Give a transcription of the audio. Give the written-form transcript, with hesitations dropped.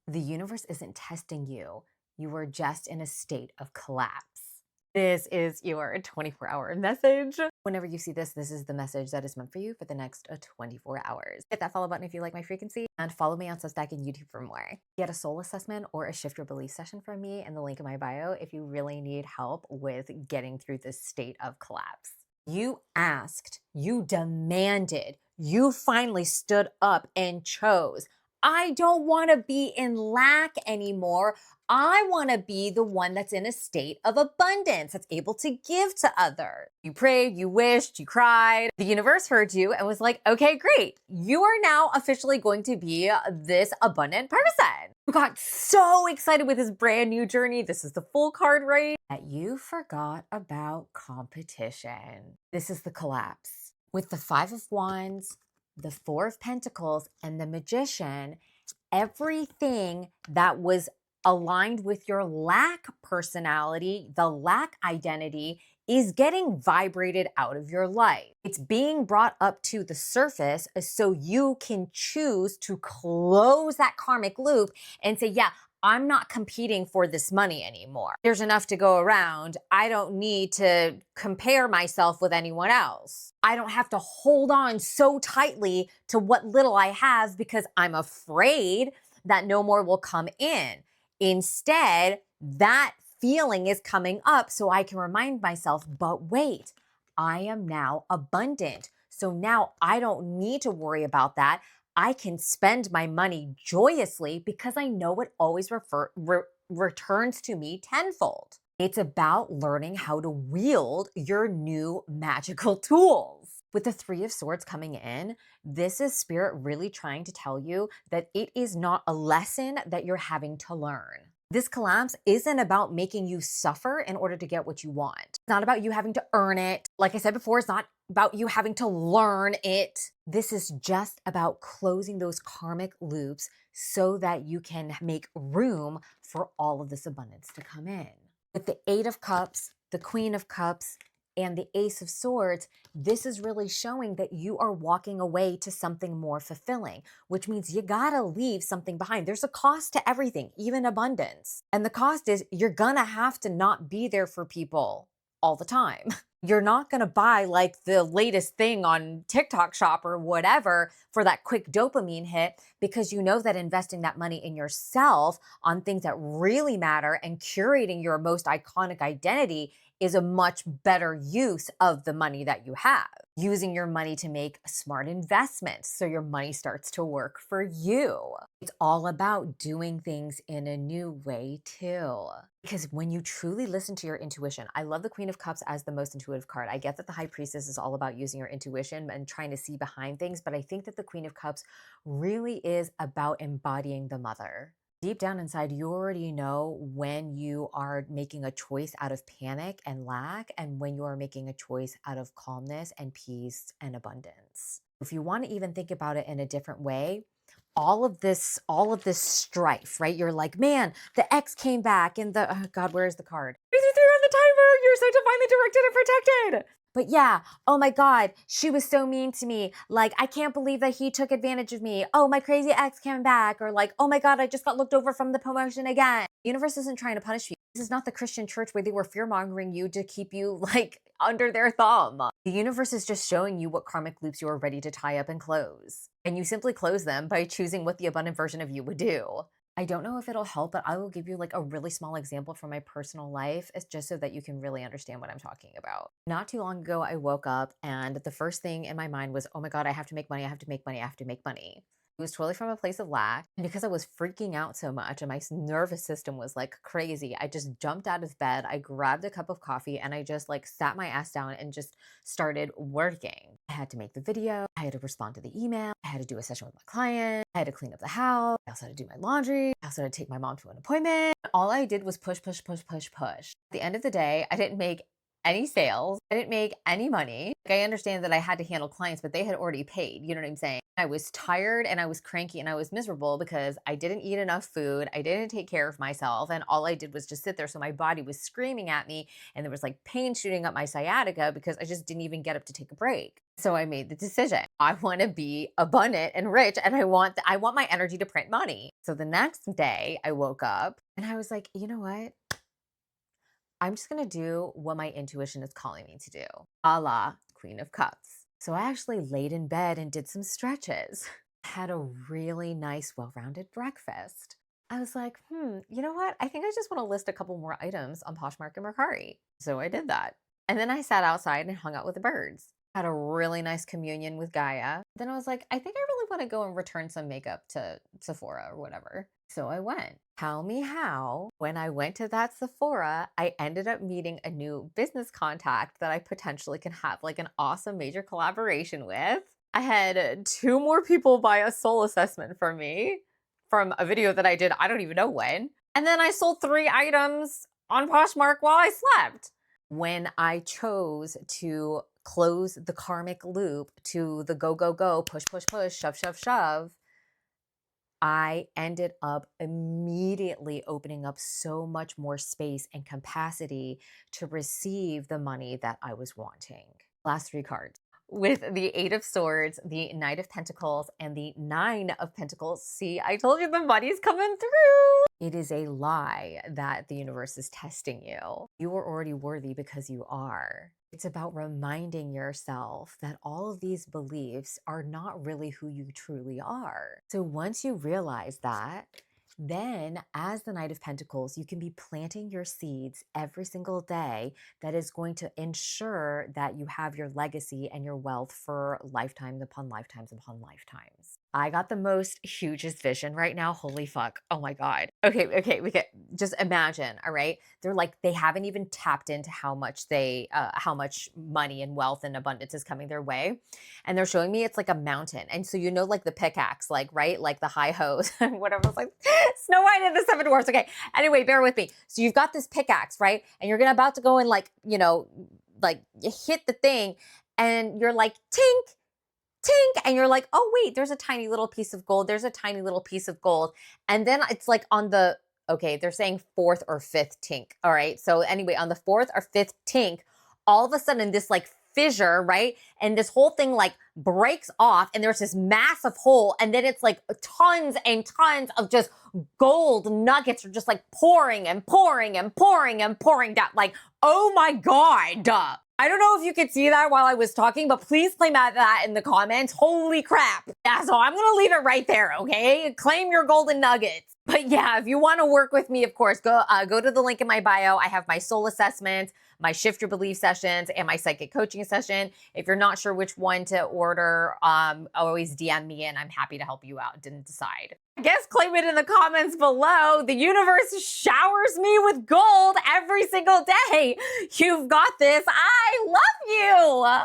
The universe isn't testing you. You are just in a state of collapse. This is your 24-hour message. Whenever you see this, this is the message that is meant for you for the next 24 hours. Hit that follow button if you like my frequency, and follow me on Substack and YouTube for more. Get a soul assessment or a shift your belief session from me in the link in my bio if you really need help with getting through this state of collapse. You asked, you demanded, you finally stood up and chose. I don't want to be in lack anymore. I want to be the one that's in a state of abundance, that's able to give to others. You prayed, you wished, you cried. The universe heard you and was like, okay, great. You are now officially going to be this abundant person. You got so excited with this brand new journey. This is the full card, right? That you forgot about competition. This is the collapse. With the Five of Wands, the Four of Pentacles, and the Magician, everything that was aligned with your lack personality, the lack identity, is getting vibrated out of your life. It's being brought up to the surface so you can choose to close that karmic loop and say, yeah, I'm not competing for this money anymore. There's enough to go around. I don't need to compare myself with anyone else. I don't have to hold on so tightly to what little I have because I'm afraid that no more will come in. Instead, that feeling is coming up so I can remind myself, but wait, I am now abundant. So now I don't need to worry about that. I can spend my money joyously because I know it always returns to me tenfold. It's about learning how to wield your new magical tools. With the Three of Swords coming in, this is Spirit really trying to tell you that it is not a lesson that you're having to learn. This collapse isn't about making you suffer in order to get what you want. It's not about you having to earn it. Like I said before, it's not about you having to learn it. This is just about closing those karmic loops so that you can make room for all of this abundance to come in. With the Eight of Cups, the Queen of Cups, and the Ace of Swords, this is really showing that you are walking away to something more fulfilling, which means you gotta leave something behind. There's a cost to everything, even abundance. And the cost is you're gonna have to not be there for people all the time. You're not gonna buy like the latest thing on TikTok shop or whatever for that quick dopamine hit because you know that investing that money in yourself on things that really matter and curating your most iconic identity is a much better use of the money that you have. Using your money to make smart investments so your money starts to work for you. It's all about doing things in a new way too. Because when you truly listen to your intuition, I love the Queen of Cups as the most intuitive card. I get that the High Priestess is all about using your intuition and trying to see behind things, but I think that the Queen of Cups really is about embodying the mother. Deep down inside, you already know when you are making a choice out of panic and lack, and when you are making a choice out of calmness and peace and abundance. If you want to even think about it in a different way, all of this strife, right? You're like, man, the ex came back and the, oh God, where's the card? 3 on the timer. You're so divinely directed and protected. But yeah, oh my God, she was so mean to me. Like, I can't believe that he took advantage of me. Oh, my crazy ex came back. Or like, oh my God, I just got looked over from the promotion again. The universe isn't trying to punish you. This is not the Christian church where they were fear-mongering you to keep you like under their thumb. The universe is just showing you what karmic loops you are ready to tie up and close. And you simply close them by choosing what the abundant version of you would do. I don't know if it'll help, but I will give you like a really small example from my personal life. It's just so that you can really understand what I'm talking about. Not too long ago, I woke up and the first thing in my mind was, oh my God, I have to make money. I have to make money. I have to make money. It was totally from a place of lack. And because I was freaking out so much and my nervous system was like crazy, I just jumped out of bed. I grabbed a cup of coffee and I just like sat my ass down and just started working. I had to make the video. I had to respond to the email. I had to do a session with my client. I had to clean up the house. I also had to do my laundry. I also had to take my mom to an appointment. All I did was push, push, push, push, push. At the end of the day, I didn't make any sales. I didn't make any money. Like, I understand that I had to handle clients, but they had already paid. You know what I'm saying? I was tired and I was cranky and I was miserable because I didn't eat enough food. I didn't take care of myself. And all I did was just sit there. So my body was screaming at me and there was like pain shooting up my sciatica because I just didn't even get up to take a break. So I made the decision. I want to be abundant and rich and I want my energy to print money. So the next day I woke up and I was like, you know what? I'm just going to do what my intuition is calling me to do, a la Queen of Cups. So I actually laid in bed and did some stretches. Had a really nice, well-rounded breakfast. I was like, you know what? I think I just want to list a couple more items on Poshmark and Mercari. So I did that. And then I sat outside and hung out with the birds. Had a really nice communion with Gaia. Then I was like, I think I really want to go and return some makeup to Sephora or whatever. So I went. Tell me how, when I went to that Sephora, I ended up meeting a new business contact that I potentially can have like an awesome major collaboration with. I had 2 more people buy a soul assessment from me from a video that I did, I don't even know when. And then I sold 3 items on Poshmark while I slept. When I chose to close the karmic loop to the go, go, go, push, push, push, shove, shove, shove, I ended up immediately opening up so much more space and capacity to receive the money that I was wanting. Last 3 cards. With the 8 of Swords, the Knight of Pentacles, and the 9 of Pentacles. See, I told you the money's coming through. It is a lie that the universe is testing you. You are already worthy because you are. It's about reminding yourself that all of these beliefs are not really who you truly are. So once you realize that, then as the Knight of Pentacles, you can be planting your seeds every single day that is going to ensure that you have your legacy and your wealth for lifetimes upon lifetimes upon lifetimes. I got the most hugest vision right now. Holy fuck. Oh my God. Okay. We get, just imagine. All right. They're like, they haven't even tapped into how much how much money and wealth and abundance is coming their way. And they're showing me it's like a mountain. And so, like the pickaxe, like, right? Like the high hose, whatever. It's like Snow White and the 7 Dwarfs. Okay. Anyway, bear with me. So you've got this pickaxe, right? And you're about to go and like, like you hit the thing and you're like, tink, tink. And you're like, oh, wait, there's a tiny little piece of gold. There's a tiny little piece of gold. And then it's like on the, okay, they're saying 4th or 5th tink. All right. So anyway, on the 4th or 5th tink, all of a sudden this like fissure, right? And this whole thing like breaks off and there's this massive hole. And then it's like tons and tons of just gold nuggets are just like pouring and pouring and pouring and pouring down. Like, oh my God. I don't know if you could see that while I was talking, but please claim that in the comments. Holy crap. Yeah, so I'm going to leave it right there, okay? Claim your golden nuggets. But yeah, if you want to work with me, of course, go to the link in my bio. I have my soul assessments, my Shift Your Belief sessions, and my psychic coaching session. If you're not sure which one to order, always DM me and I'm happy to help you out. Didn't decide. I guess claim it in the comments below. The universe showers me with gold every single day. You've got this. I love you.